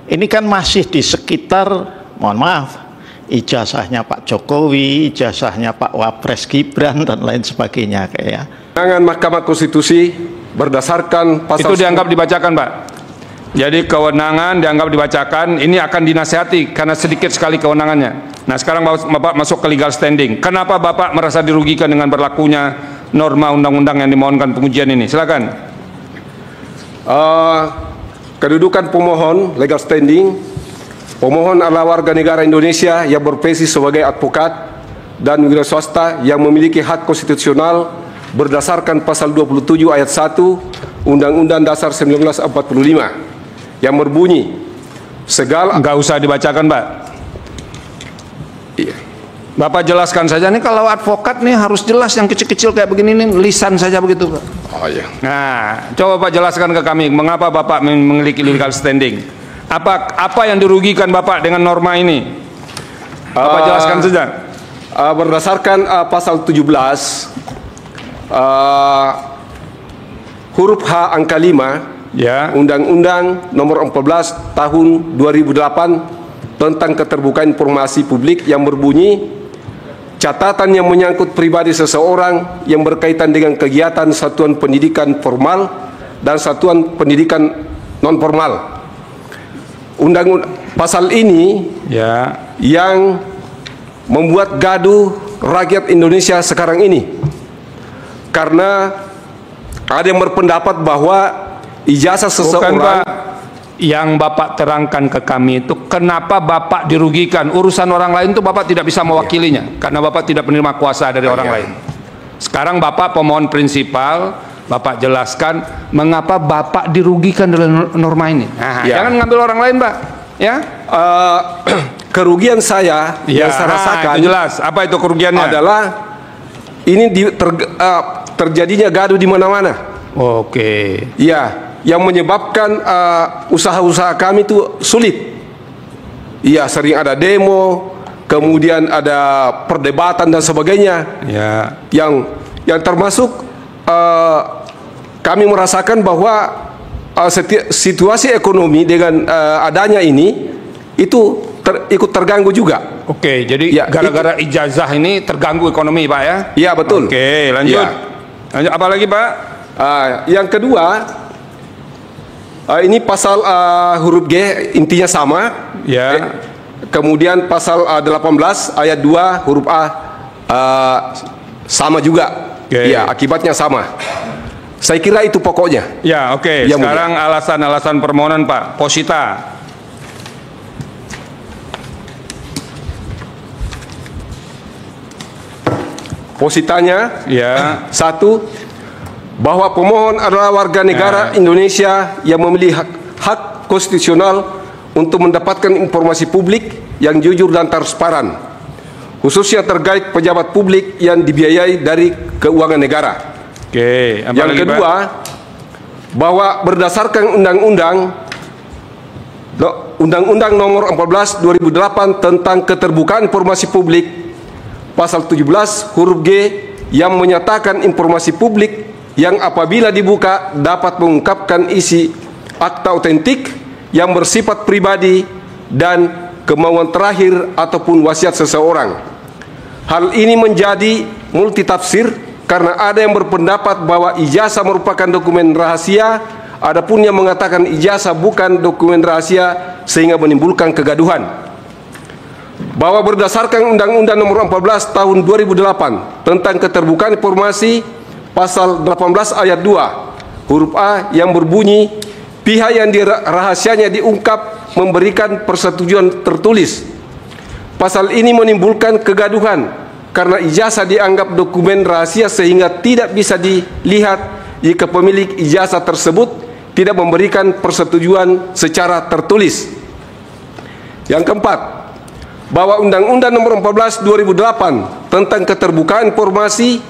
ini kan masih di sekitar, mohon maaf, ijazahnya Pak Jokowi, ijazahnya Pak Wapres Gibran dan lain sebagainya kayak. Kewenangan Mahkamah Konstitusi berdasarkan pasal itu dianggap dibacakan, Pak. Jadi kewenangan dianggap dibacakan, ini akan dinasihati karena sedikit sekali kewenangannya. Nah, sekarang Bapak masuk ke legal standing. Kenapa Bapak merasa dirugikan dengan berlakunya norma undang-undang yang dimohonkan pengujian ini? Silakan. Kedudukan pemohon legal standing. Pemohon adalah warga negara Indonesia yang berprofesi sebagai advokat dan wira swasta yang memiliki hak konstitusional berdasarkan pasal 27 ayat 1 Undang-Undang Dasar 1945 yang berbunyi segala. Nggak usah dibacakan, Pak. Iya. Bapak jelaskan saja nih, kalau advokat nih harus jelas, yang kecil-kecil kayak begini nih lisan saja begitu, Pak. Oh iya. Nah, coba Pak jelaskan ke kami mengapa Bapak memiliki legal standing. Apa yang dirugikan Bapak dengan norma ini? Bapak jelaskan saja. Berdasarkan pasal 17 huruf H angka 5 Ya. Undang-Undang Nomor 14 Tahun 2008 tentang keterbukaan informasi publik yang berbunyi catatan yang menyangkut pribadi seseorang yang berkaitan dengan kegiatan satuan pendidikan formal dan satuan pendidikan non formal. Pasal ini yang membuat gaduh rakyat Indonesia sekarang ini, karena ada yang berpendapat bahwa ijazah seseorang. Bukan, Pak. Yang Bapak terangkan ke kami itu kenapa Bapak dirugikan. Urusan orang lain itu Bapak tidak bisa mewakilinya karena Bapak tidak penerima kuasa dari orang lain. Sekarang Bapak pemohon prinsipal, Bapak jelaskan mengapa Bapak dirugikan dalam norma ini. Nah, jangan ngambil orang lain, Pak. Ya. Kerugian saya yang saya rasakan itu jelas. Apa itu kerugiannya? Adalah ini terjadinya gaduh di mana-mana. Oke. Ya, yang menyebabkan usaha-usaha kami itu sulit. Iya, sering ada demo, kemudian ada perdebatan dan sebagainya. Ya. Yang termasuk kami merasakan bahwa situasi ekonomi dengan adanya ini itu ikut terganggu juga. Oke, jadi gara-gara ijazah ini terganggu ekonomi, Pak ya? Iya, betul. Oke, lanjut. Ya. Lanjut apa lagi, Pak? Yang kedua, ini pasal huruf G intinya sama. Ya. Kemudian pasal 18 ayat 2 huruf A sama juga. Ya, akibatnya sama. Saya kira itu pokoknya. Ya, oke. Sekarang alasan-alasan permohonan, Pak. Posita. Positanya, ya. Satu, bahwa pemohon adalah warga negara Indonesia yang memiliki hak konstitusional untuk mendapatkan informasi publik yang jujur dan transparan, khususnya terkait pejabat publik yang dibiayai dari keuangan negara. Oke. Yang kedua, bahwa berdasarkan Undang-Undang Nomor 14 2008 tentang keterbukaan informasi publik, pasal 17 huruf G yang menyatakan informasi publik yang apabila dibuka dapat mengungkapkan isi akta otentik yang bersifat pribadi dan kemauan terakhir ataupun wasiat seseorang. Hal ini menjadi multitafsir karena ada yang berpendapat bahwa ijazah merupakan dokumen rahasia, adapun yang mengatakan ijazah bukan dokumen rahasia sehingga menimbulkan kegaduhan. Bahwa berdasarkan Undang-Undang Nomor 14 Tahun 2008 tentang keterbukaan informasi, pasal 18 ayat 2 huruf A yang berbunyi pihak yang rahasianya diungkap memberikan persetujuan tertulis. Pasal ini menimbulkan kegaduhan karena ijazah dianggap dokumen rahasia sehingga tidak bisa dilihat jika pemilik ijazah tersebut tidak memberikan persetujuan secara tertulis. Yang keempat, bahwa Undang-Undang Nomor 14 2008 tentang keterbukaan informasi,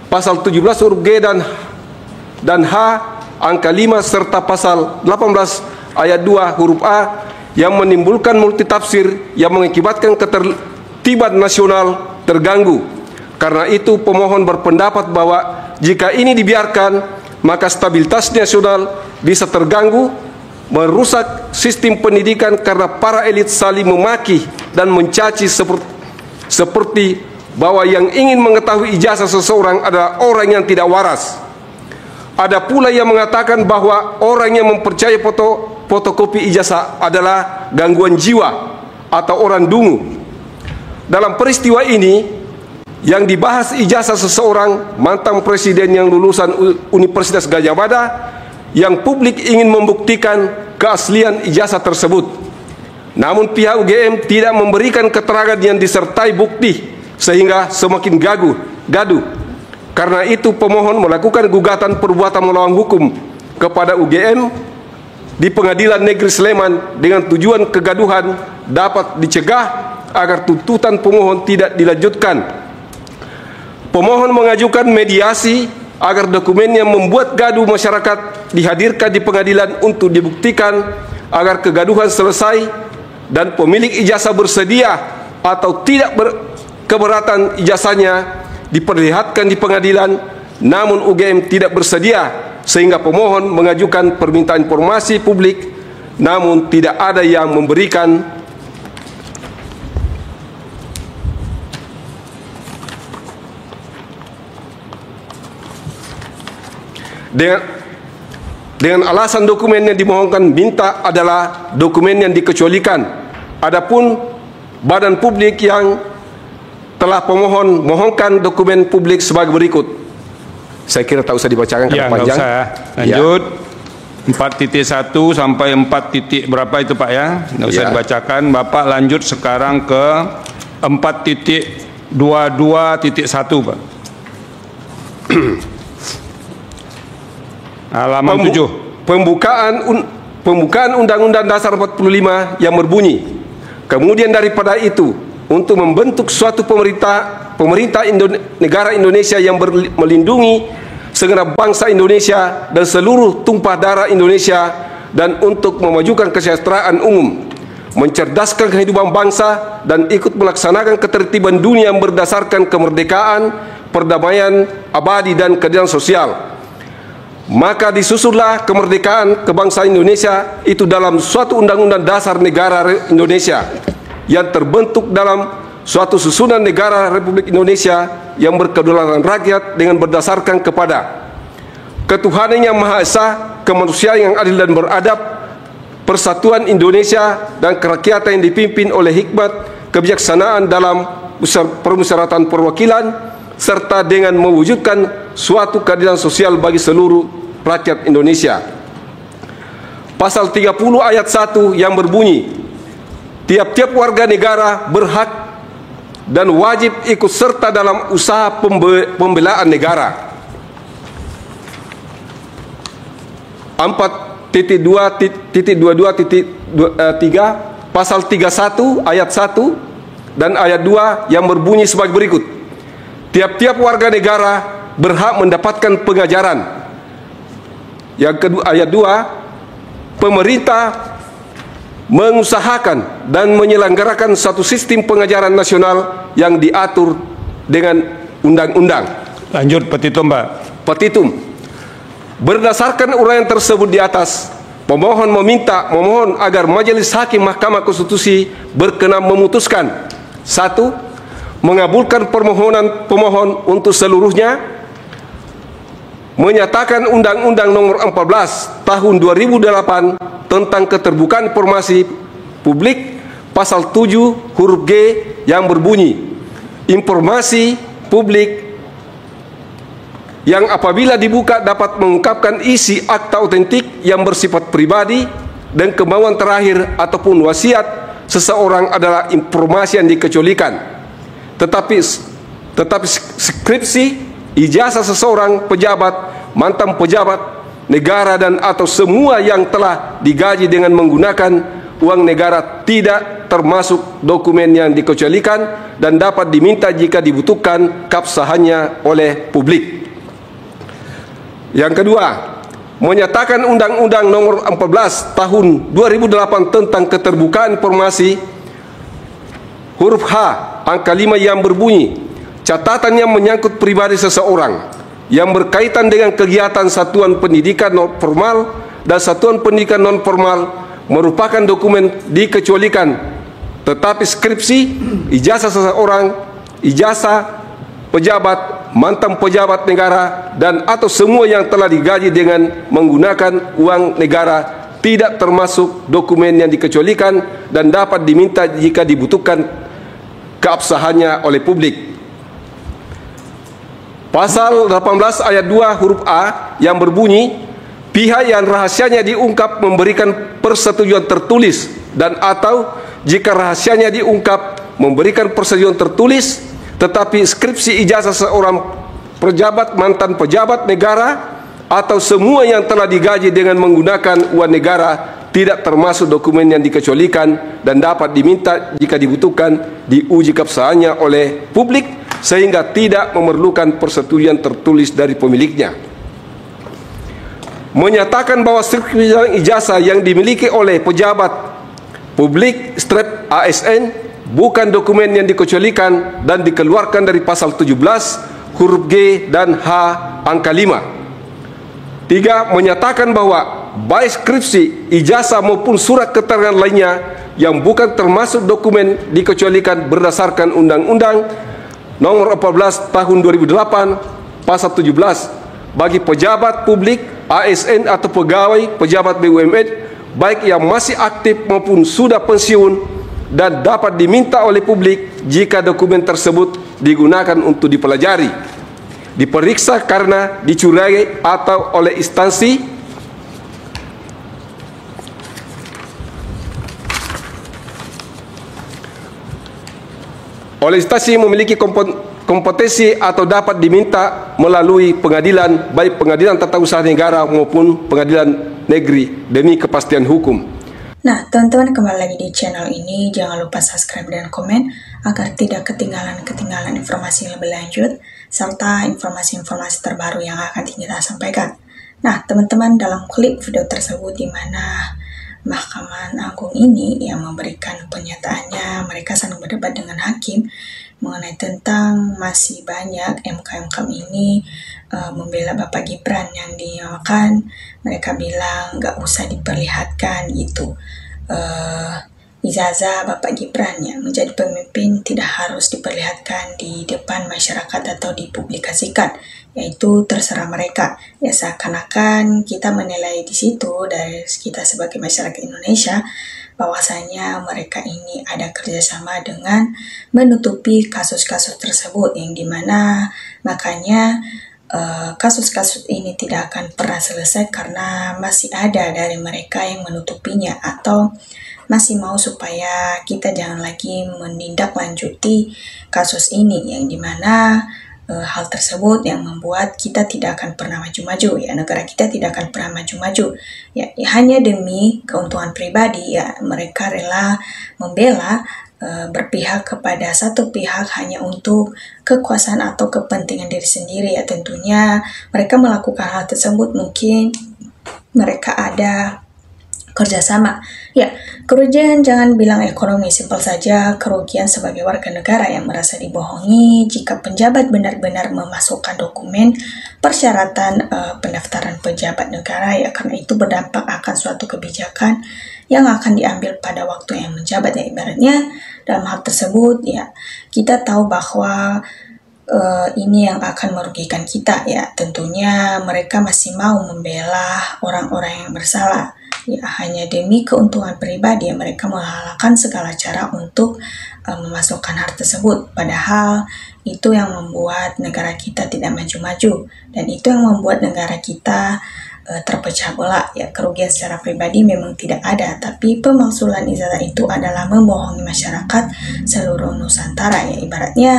pasal 17 huruf G dan H angka 5 serta pasal 18 ayat 2 huruf A yang menimbulkan multitafsir yang mengakibatkan ketertiban nasional terganggu. Karena itu pemohon berpendapat bahwa jika ini dibiarkan maka stabilitas nasional bisa terganggu merusak sistem pendidikan karena para elit saling memaki dan mencaci seperti bahwa yang ingin mengetahui ijazah seseorang adalah orang yang tidak waras. Ada pula yang mengatakan bahwa orang yang mempercayai fotokopi ijazah adalah gangguan jiwa atau orang dungu. Dalam peristiwa ini yang dibahas ijazah seseorang mantan presiden yang lulusan Universitas Gadjah Mada yang publik ingin membuktikan keaslian ijazah tersebut. Namun pihak UGM tidak memberikan keterangan yang disertai bukti sehingga semakin gaduh. Karena itu pemohon melakukan gugatan perbuatan melawan hukum kepada UGM di Pengadilan Negeri Sleman dengan tujuan kegaduhan dapat dicegah agar tuntutan pemohon tidak dilanjutkan. Pemohon mengajukan mediasi agar dokumen yang membuat gaduh masyarakat dihadirkan di pengadilan untuk dibuktikan agar kegaduhan selesai dan pemilik ijazah bersedia atau tidak keberatan ijazahnya diperlihatkan di pengadilan, namun UGM tidak bersedia sehingga pemohon mengajukan permintaan informasi publik namun tidak ada yang memberikan dengan alasan dokumen yang dimohonkan minta adalah dokumen yang dikecualikan. Adapun badan publik yang telah pemohon mohonkan dokumen publik sebagai berikut. Saya kira tak usah dibacakan karena panjang. Lanjut. 4.1 sampai 4. Berapa itu Pak ya? Nggak usah dibacakan. Bapak lanjut sekarang ke 4.22.1 Pak. Halaman 7. Pembukaan Undang-Undang Dasar 45 yang berbunyi, kemudian daripada itu untuk membentuk suatu pemerintah negara Indonesia yang melindungi segenap bangsa Indonesia dan seluruh tumpah darah Indonesia dan untuk memajukan kesejahteraan umum, mencerdaskan kehidupan bangsa dan ikut melaksanakan ketertiban dunia yang berdasarkan kemerdekaan, perdamaian abadi dan keadilan sosial. Maka disusunlah kemerdekaan kebangsaan Indonesia itu dalam suatu undang-undang dasar negara Indonesia yang terbentuk dalam suatu susunan negara Republik Indonesia yang berkedaulatan rakyat dengan berdasarkan kepada ketuhanan yang Maha Esa, kemanusiaan yang adil dan beradab, persatuan Indonesia dan kerakyatan yang dipimpin oleh hikmat kebijaksanaan dalam permusyawaratan perwakilan serta dengan mewujudkan suatu keadilan sosial bagi seluruh rakyat Indonesia. Pasal 30 ayat 1 yang berbunyi, tiap-tiap warga negara berhak dan wajib ikut serta dalam usaha pembelaan negara. 4.22.3 pasal 31 ayat 1 dan ayat 2 yang berbunyi sebagai berikut. Tiap-tiap warga negara berhak mendapatkan pengajaran. Yang kedua, ayat 2, pemerintah mengusahakan dan menyelenggarakan satu sistem pengajaran nasional yang diatur dengan undang-undang. Lanjut petitum, Pak. Petitum. Berdasarkan uraian tersebut di atas, pemohon memohon agar Majelis Hakim Mahkamah Konstitusi berkenan memutuskan: 1. Mengabulkan permohonan pemohon untuk seluruhnya, menyatakan Undang-Undang Nomor 14 Tahun 2008 tentang keterbukaan informasi publik pasal 7 huruf G yang berbunyi, informasi publik yang apabila dibuka dapat mengungkapkan isi akta otentik yang bersifat pribadi dan kemauan terakhir ataupun wasiat seseorang adalah informasi yang dikecualikan. Tetapi skripsi, ijazah seseorang pejabat, mantan pejabat negara dan atau semua yang telah digaji dengan menggunakan uang negara tidak termasuk dokumen yang dikecualikan dan dapat diminta jika dibutuhkan keabsahannya oleh publik. Yang kedua, menyatakan Undang-Undang Nomor 14 Tahun 2008 tentang keterbukaan informasi huruf H angka 5 yang berbunyi, catatan yang menyangkut pribadi seseorang yang berkaitan dengan kegiatan satuan pendidikan non formal dan satuan pendidikan non formal merupakan dokumen dikecualikan, tetapi skripsi, ijazah seseorang, ijazah pejabat, mantan pejabat negara, dan atau semua yang telah digaji dengan menggunakan uang negara tidak termasuk dokumen yang dikecualikan dan dapat diminta jika dibutuhkan keabsahannya oleh publik. Pasal 18 ayat 2 huruf A yang berbunyi, pihak yang rahasianya diungkap memberikan persetujuan tertulis dan atau jika rahasianya diungkap memberikan persetujuan tertulis, tetapi skripsi ijazah seorang pejabat, mantan pejabat negara atau semua yang telah digaji dengan menggunakan uang negara tidak termasuk dokumen yang dikecualikan dan dapat diminta jika dibutuhkan diuji keabsahannya oleh publik sehingga tidak memerlukan persetujuan tertulis dari pemiliknya. Menyatakan bahwa skripsi ijazah yang dimiliki oleh pejabat publik strep ASN bukan dokumen yang dikecualikan dan dikeluarkan dari pasal 17 huruf G dan H angka 5. 3. Menyatakan bahwa baik skripsi, ijazah maupun surat keterangan lainnya yang bukan termasuk dokumen dikecualikan berdasarkan Undang-Undang Nomor 14 Tahun 2008 Pasal 17 bagi pejabat publik, ASN atau pegawai pejabat BUMN baik yang masih aktif maupun sudah pensiun dan dapat diminta oleh publik jika dokumen tersebut digunakan untuk dipelajari, diperiksa karena dicurigai atau oleh instansi memiliki kompetensi atau dapat diminta melalui pengadilan, baik pengadilan tata usaha negara maupun pengadilan negeri demi kepastian hukum. Nah, teman-teman, kembali lagi di channel ini. Jangan lupa subscribe dan komen agar tidak ketinggalan informasi yang lebih lanjut serta informasi-informasi terbaru yang akan kita sampaikan. Nah, teman-teman, dalam klip video tersebut di mana Mahkamah Agung ini yang memberikan pernyataannya, mereka sedang berdebat dengan hakim mengenai tentang masih banyak MK-MK ini membela Bapak Gibran yang dinamakan, mereka bilang nggak usah diperlihatkan itu ijazah Bapak Gibran yang menjadi pemimpin tidak harus diperlihatkan di depan masyarakat atau dipublikasikan, yaitu terserah mereka. Ya, seakan-akan kita menilai di situ dari kita sebagai masyarakat Indonesia bahwasanya mereka ini ada kerjasama dengan menutupi kasus-kasus tersebut, yang dimana makanya kasus-kasus ini tidak akan pernah selesai karena masih ada dari mereka yang menutupinya atau masih mau supaya kita jangan lagi menindaklanjuti kasus ini, yang dimana hal tersebut yang membuat kita tidak akan pernah maju-maju, ya, negara kita tidak akan pernah maju-maju, ya, hanya demi keuntungan pribadi, ya, mereka rela membela berpihak kepada satu pihak hanya untuk kekuasaan atau kepentingan diri sendiri, ya. Tentunya mereka melakukan hal tersebut mungkin mereka ada kerjasama. Ya, kerugian jangan bilang ekonomi, simpel saja kerugian sebagai warga negara yang merasa dibohongi jika penjabat benar-benar memasukkan dokumen persyaratan pendaftaran pejabat negara, ya, karena itu berdampak akan suatu kebijakan yang akan diambil pada waktu yang menjabat, ya. Ibaratnya dalam hal tersebut, ya, kita tahu bahwa ini yang akan merugikan kita, ya. Tentunya mereka masih mau membela orang-orang yang bersalah, ya, hanya demi keuntungan pribadi, ya, mereka menghalalkan segala cara untuk memasukkan hal tersebut, padahal itu yang membuat negara kita tidak maju-maju dan itu yang membuat negara kita terpecah belah, ya. Kerugian secara pribadi memang tidak ada, tapi pemalsuan ijazah itu adalah membohongi masyarakat seluruh Nusantara, ya. Ibaratnya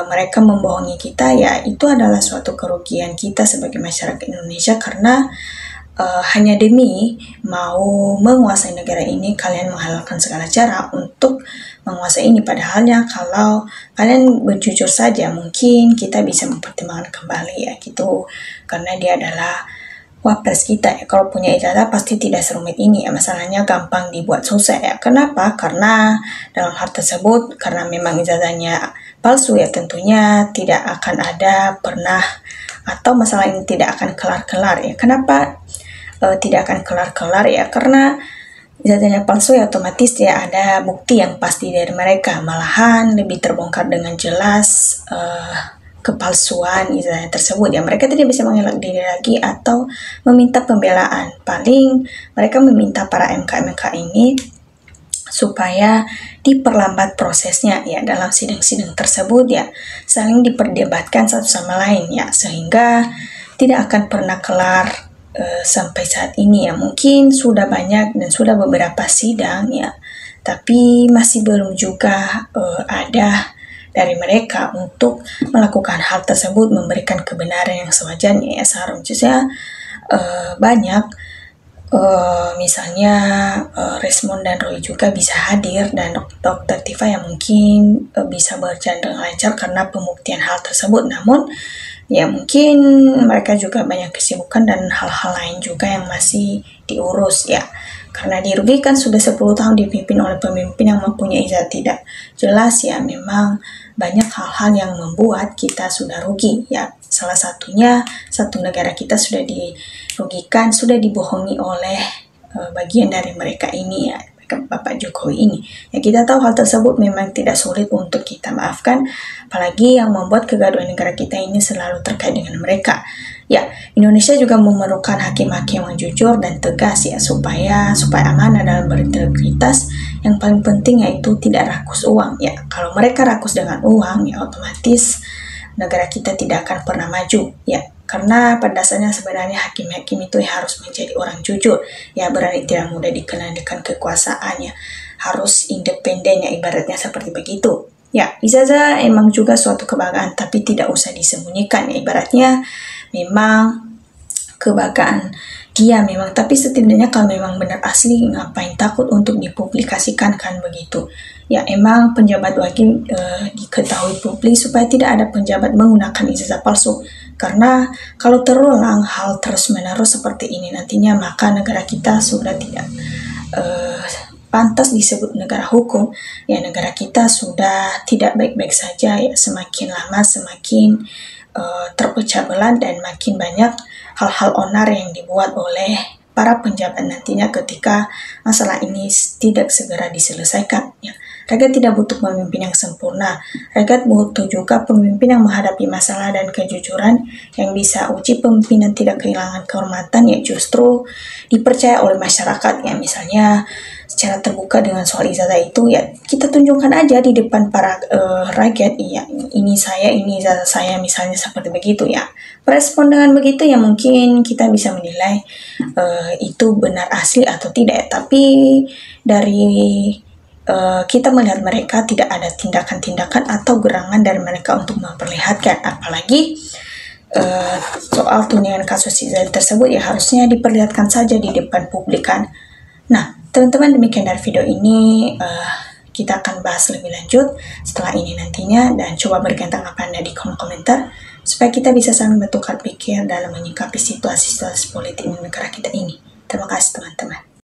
mereka membohongi kita, ya, itu adalah suatu kerugian kita sebagai masyarakat Indonesia karena hanya demi mau menguasai negara ini, kalian menghalalkan segala cara untuk menguasai ini. Padahalnya kalau kalian berjujur saja, mungkin kita bisa mempertimbangkan kembali, ya, gitu, karena dia adalah wapres kita, ya. Kalau punya ijazah pasti tidak serumit ini, ya. Masalahnya gampang dibuat susah, ya. Kenapa? Karena dalam hal tersebut, karena memang ijazahnya palsu, ya, tentunya tidak akan ada pernah atau masalah ini tidak akan kelar-kelar, ya. Kenapa tidak akan kelar-kelar ya, karena ijazahnya palsu ya otomatis ya ada bukti yang pasti dari mereka, malahan lebih terbongkar dengan jelas kepalsuan ijazah tersebut ya. Mereka tidak bisa mengelak diri lagi atau meminta pembelaan. Paling mereka meminta para MK ini supaya diperlambat prosesnya ya, dalam sidang-sidang tersebut ya saling diperdebatkan satu sama lain ya, sehingga tidak akan pernah kelar sampai saat ini ya. Mungkin sudah banyak dan sudah beberapa sidang ya, tapi masih belum juga ada dari mereka untuk melakukan hal tersebut, memberikan kebenaran yang sewajarnya ya. Seharusnya banyak misalnya Resmond dan Roy juga bisa hadir, dan Dr. Tifa yang mungkin bisa berjalan dengan lancar karena pembuktian hal tersebut. Namun ya mungkin mereka juga banyak kesibukan dan hal-hal lain juga yang masih diurus ya, karena dirugikan sudah 10 tahun dipimpin oleh pemimpin yang mempunyai ijazah tidak jelas ya. Memang banyak hal-hal yang membuat kita sudah rugi ya. Salah satunya satu negara kita sudah dirugikan, sudah dibohongi oleh bagian dari mereka ini ya, Bapak Jokowi ini. Ya, kita tahu hal tersebut memang tidak sulit untuk kita maafkan, apalagi yang membuat kegaduhan negara kita ini selalu terkait dengan mereka. Ya, Indonesia juga memerlukan hakim-hakim yang jujur dan tegas ya, supaya amanah dalam berintegritas. Yang paling penting yaitu tidak rakus uang ya. Kalau mereka rakus dengan uang ya otomatis negara kita tidak akan pernah maju ya. Karena pada dasarnya sebenarnya hakim-hakim itu harus menjadi orang jujur ya, berani tidak mudah dikendalikan kekuasaannya, harus independen ya, ibaratnya seperti begitu ya. Ijazah emang juga suatu kebanggaan, tapi tidak usah disembunyikan ya, ibaratnya memang kebanggaan dia memang, tapi setidaknya kalau memang benar asli ngapain takut untuk dipublikasikan, kan begitu ya. Emang penjabat wajib diketahui publik supaya tidak ada penjabat menggunakan ijazah palsu, karena kalau terulang hal terus-menerus seperti ini nantinya, maka negara kita sudah tidak pantas disebut negara hukum ya. Negara kita sudah tidak baik-baik saja ya, semakin lama semakin terpecah belah dan makin banyak hal-hal onar yang dibuat oleh para penjabat nantinya ketika masalah ini tidak segera diselesaikan ya. Rakyat tidak butuh pemimpin yang sempurna, rakyat butuh juga pemimpin yang menghadapi masalah dan kejujuran, yang bisa uji pemimpin dan tidak kehilangan kehormatan ya, justru dipercaya oleh masyarakat ya. Misalnya secara terbuka dengan soal ijazah itu ya, kita tunjukkan aja di depan para rakyat ya, ini ijazah saya, misalnya seperti begitu ya. Respon dengan begitu ya mungkin kita bisa menilai itu benar asli atau tidak ya. Tapi dari kita melihat mereka tidak ada tindakan-tindakan atau gerangan dari mereka untuk memperlihatkan, apalagi soal tudingan kasus ijazah tersebut ya harusnya diperlihatkan saja di depan publik kan. Nah teman-teman, demikian dari video ini, kita akan bahas lebih lanjut setelah ini nantinya, dan coba berikan tanggapan Anda di kolom komentar supaya kita bisa saling bertukar pikir dalam menyikapi situasi politik di negara kita ini. Terima kasih teman-teman.